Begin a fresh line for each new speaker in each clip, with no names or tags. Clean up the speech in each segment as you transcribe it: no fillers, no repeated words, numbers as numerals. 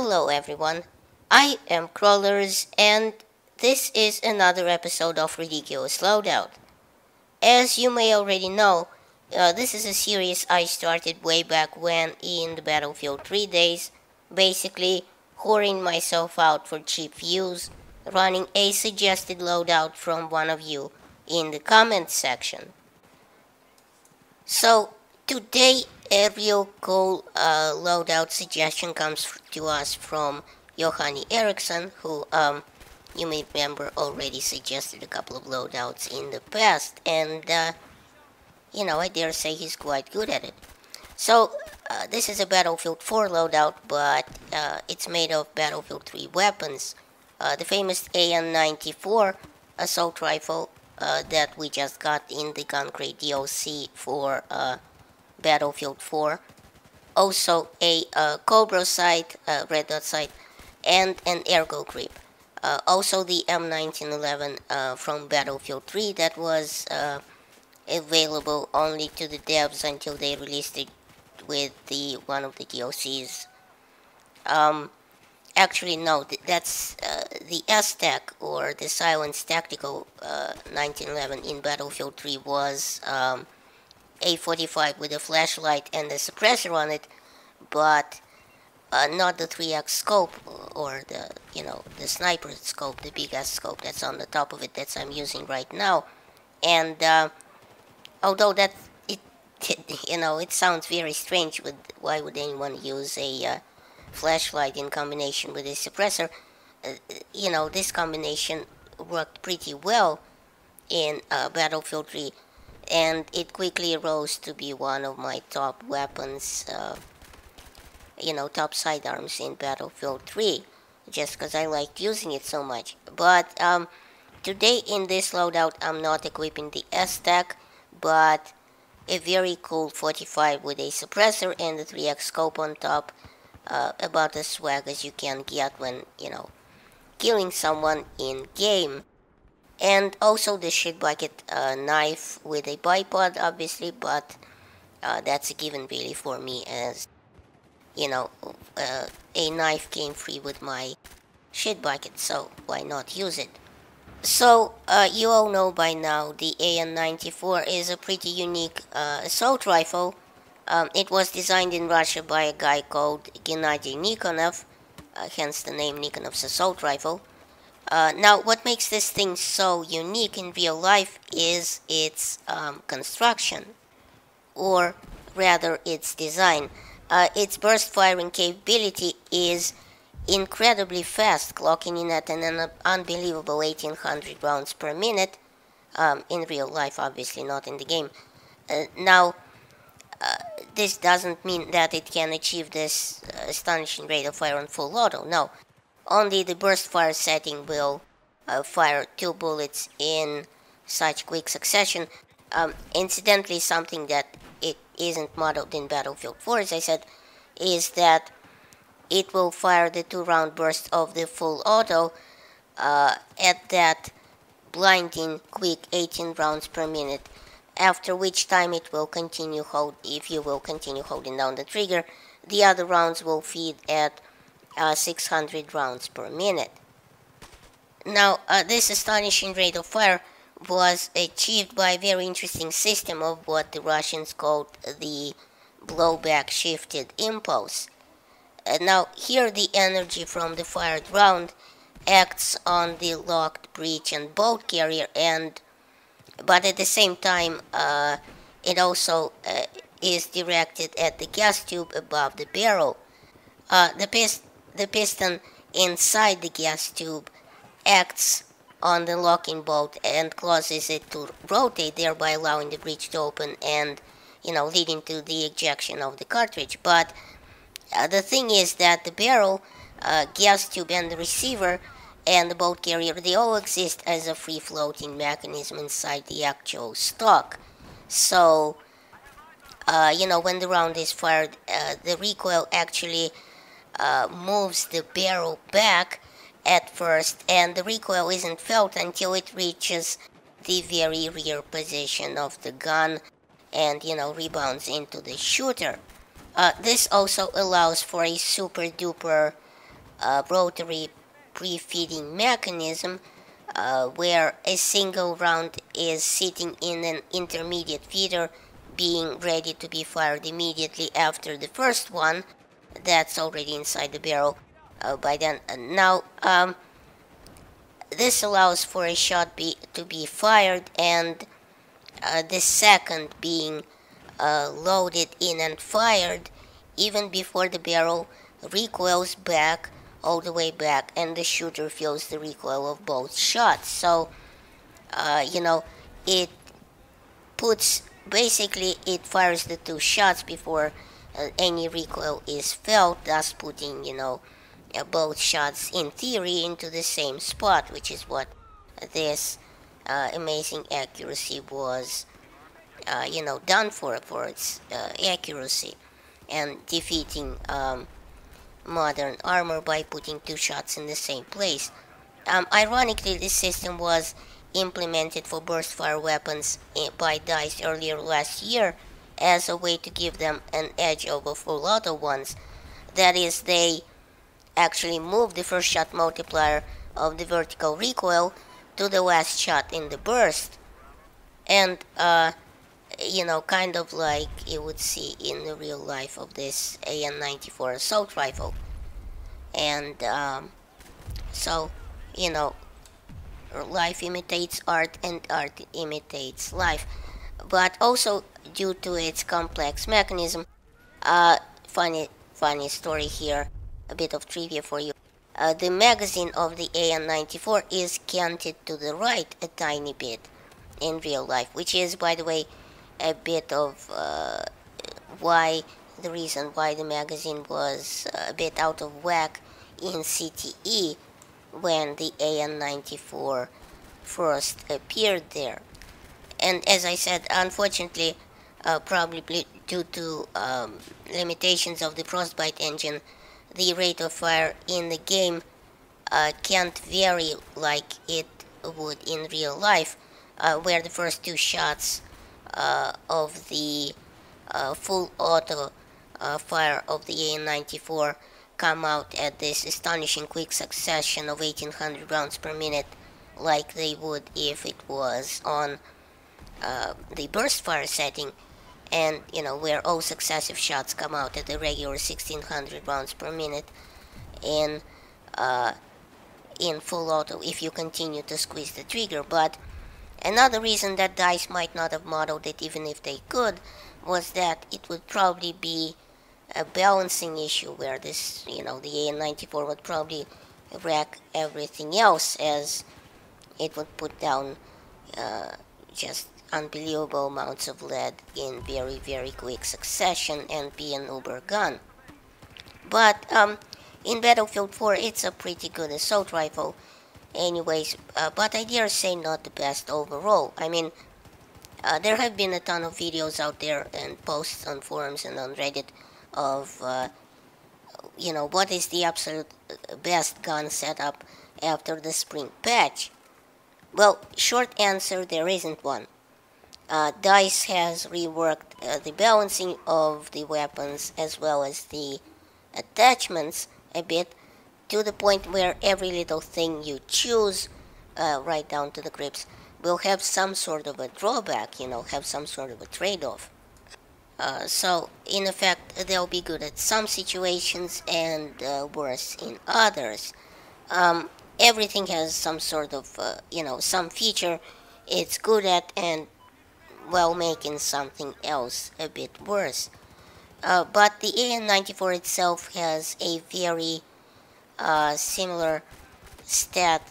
Hello everyone, I am Crawlers and this is another episode of Ridiculous Loadout. As you may already know, this is a series I started way back when in the Battlefield 3 days, basically whoring myself out for cheap views, running a suggested loadout from one of you in the comments section. So today a real cool loadout suggestion comes to us from Johanny Eriksson, who you may remember already suggested a couple of loadouts in the past, and I dare say he's quite good at it. So this is a Battlefield 4 loadout, but it's made of Battlefield 3 weapons. The famous AN-94 assault rifle that we just got in the Gun Crate DLC for Battlefield 4. Also a Cobra sight, red dot sight, and an ergo grip. Also the M1911 from Battlefield 3 that was available only to the devs until they released it with one of the DLCs. Actually, no, that's the S-Tech, or the Silence Tactical 1911 in Battlefield 3 was A45 with a flashlight and a suppressor on it, but not the 3x scope, or the sniper scope, the big ass scope that's on the top of it that I'm using right now. And although it sounds very strange, why would anyone use a flashlight in combination with a suppressor? This combination worked pretty well in Battlefield 3, and it quickly rose to be one of my top weapons, top sidearms in Battlefield 3, just because I liked using it so much. But today in this loadout I'm not equipping the S-Tech, but a very cool 45 with a suppressor and a 3x scope on top, about as swag as you can get when, killing someone in game. And also the shit bucket knife with a bipod, obviously, but that's a given really for me, as a knife came free with my shit bucket, so why not use it? So you all know by now the AN-94 is a pretty unique assault rifle. It was designed in Russia by a guy called Gennady Nikonov, hence the name Nikonov's assault rifle. Now, what makes this thing so unique in real life is its construction, or rather its design. Its burst firing capability is incredibly fast, clocking in at an unbelievable 1800 rounds per minute, in real life, obviously, not in the game. Now, this doesn't mean that it can achieve this astonishing rate of fire on full auto, no. Only the burst fire setting will fire 2 bullets in such quick succession. Incidentally, something that it isn't modeled in Battlefield 4, as I said, is that it will fire the 2-round burst of the full auto at that blinding quick 18 rounds per minute, after which time it will continue if you will continue holding down the trigger, the other rounds will feed at 600 rounds per minute. Now, this astonishing rate of fire was achieved by a very interesting system of what the Russians called the blowback shifted impulse. Now, here the energy from the fired round acts on the locked breech and bolt carrier, but at the same time it also is directed at the gas tube above the barrel. The piston inside the gas tube acts on the locking bolt and causes it to rotate, thereby allowing the breech to open and, leading to the ejection of the cartridge. But the thing is that the barrel, gas tube, and the receiver and the bolt carrier, they all exist as a free-floating mechanism inside the actual stock. So, when the round is fired, the recoil actually moves the barrel back at first, and the recoil isn't felt until it reaches the very rear position of the gun and, rebounds into the shooter. This also allows for a super duper rotary pre-feeding mechanism where a single round is sitting in an intermediate feeder being ready to be fired immediately after the first one that's already inside the barrel by then. Now, this allows for a shot to be fired and the second being loaded in and fired even before the barrel recoils back all the way back and the shooter feels the recoil of both shots. So, it puts basically it fires the two shots before any recoil is felt, thus putting, both shots in theory into the same spot, which is what this amazing accuracy was, done for its accuracy and defeating modern armor by putting two shots in the same place. Ironically, this system was implemented for burst fire weapons by DICE earlier last year as a way to give them an edge over full auto ones. That is, they actually moved the first shot multiplier of the vertical recoil to the last shot in the burst. And, kind of like you would see in the real life of this AN-94 assault rifle. And, so, life imitates art and art imitates life. But also, due to its complex mechanism, funny story here, a bit of trivia for you. The magazine of the AN-94 is canted to the right a tiny bit in real life, which is, by the way, a bit of the reason why the magazine was a bit out of whack in CTE when the AN-94 first appeared there. And as I said, unfortunately, probably due to limitations of the Frostbite engine, the rate of fire in the game can't vary like it would in real life, where the first two shots of the full auto fire of the AN-94 come out at this astonishing quick succession of 1800 rounds per minute, like they would if it was on the burst fire setting, and where all successive shots come out at a regular 1600 rounds per minute in full auto if you continue to squeeze the trigger. But another reason that DICE might not have modeled it, even if they could, was that it would probably be a balancing issue where this, the AN-94 would probably wreck everything else, as it would put down just unbelievable amounts of lead in very, very quick succession and be an uber gun. But in Battlefield 4, it's a pretty good assault rifle anyways, but I dare say not the best overall. I mean, there have been a ton of videos out there and posts on forums and on Reddit of, what is the absolute best gun setup after the spring patch. Well, short answer, there isn't one. DICE has reworked the balancing of the weapons as well as the attachments a bit, to the point where every little thing you choose, right down to the grips, will have some sort of a drawback, have some sort of a trade-off. So, in effect, they'll be good at some situations and worse in others. Everything has some sort of, some feature it's good at and, well, making something else a bit worse. But the AN-94 itself has a very similar stats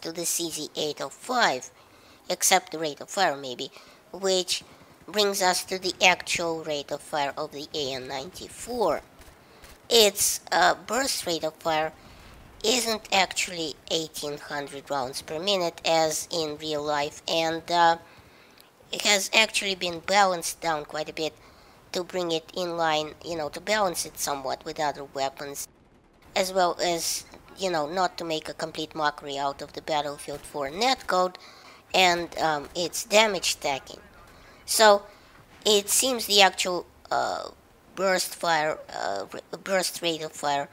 to the CZ-805, except the rate of fire maybe, which brings us to the actual rate of fire of the AN-94. Its burst rate of fire isn't actually 1800 rounds per minute as in real life, and it has actually been balanced down quite a bit to bring it in line, to balance it somewhat with other weapons, as well as, not to make a complete mockery out of the Battlefield 4 netcode and its damage stacking. So, it seems the actual burst rate of fire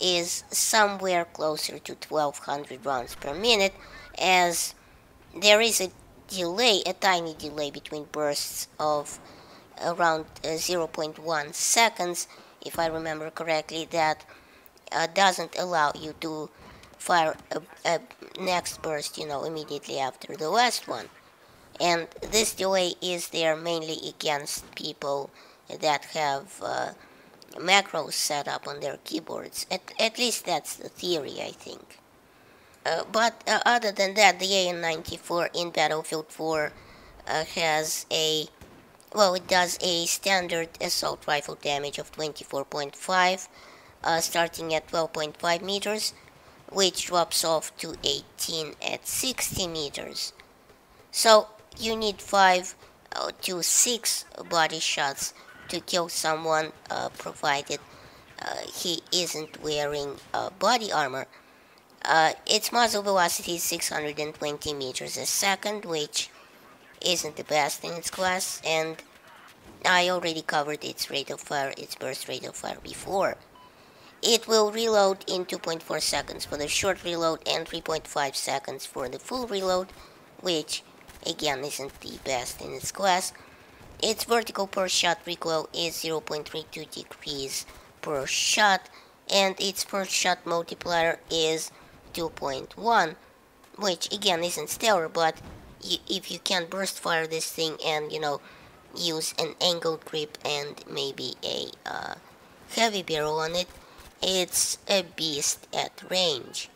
is somewhere closer to 1200 rounds per minute, as there is a delay, a tiny delay between bursts of around zero point 0.1 seconds, if I remember correctly, that doesn't allow you to fire a next burst, immediately after the last one. And this delay is there mainly against people that have macros set up on their keyboards. At least that's the theory, I think. But other than that, the AN-94 in Battlefield 4 has it does a standard assault rifle damage of 24.5, starting at 12.5 meters, which drops off to 18 at 60 meters. So you need 5 to 6 body shots to kill someone, provided he isn't wearing body armor. Its muzzle velocity is 620 meters a second, which isn't the best in its class, and I already covered its burst rate of fire before. It will reload in 2.4 seconds for the short reload and 3.5 seconds for the full reload, which again isn't the best in its class. Its vertical per shot recoil is 0.32 degrees per shot, and its per shot multiplier is 2.1, which again isn't stellar, but if you can burst fire this thing and use an angled grip and maybe a heavy barrel on it, it's a beast at range.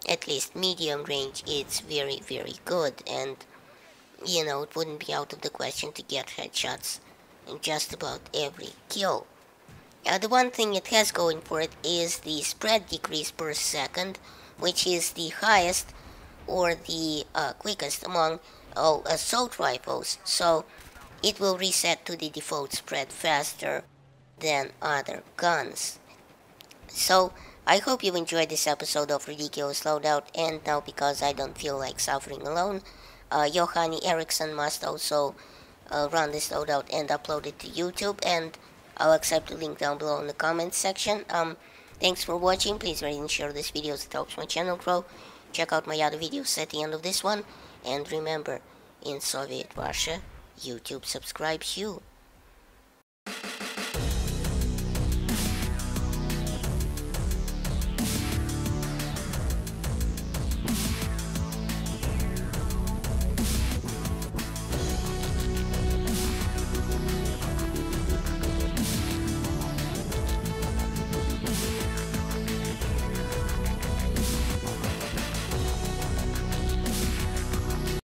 At least medium range, it's very, very good, and it wouldn't be out of the question to get headshots in just about every kill. The one thing it has going for it is the spread decrease per second, which is the highest or the quickest among all assault rifles, so it will reset to the default spread faster than other guns. So I hope you enjoyed this episode of Ridiculous Loadout, and now, because I don't feel like suffering alone, Johanny Eriksson must also run this loadout and upload it to YouTube, and I'll accept the link down below in the comments section. Thanks for watching. Please rate and share this video, it helps my channel grow. Check out my other videos at the end of this one, and remember, in Soviet Russia, YouTube subscribes you.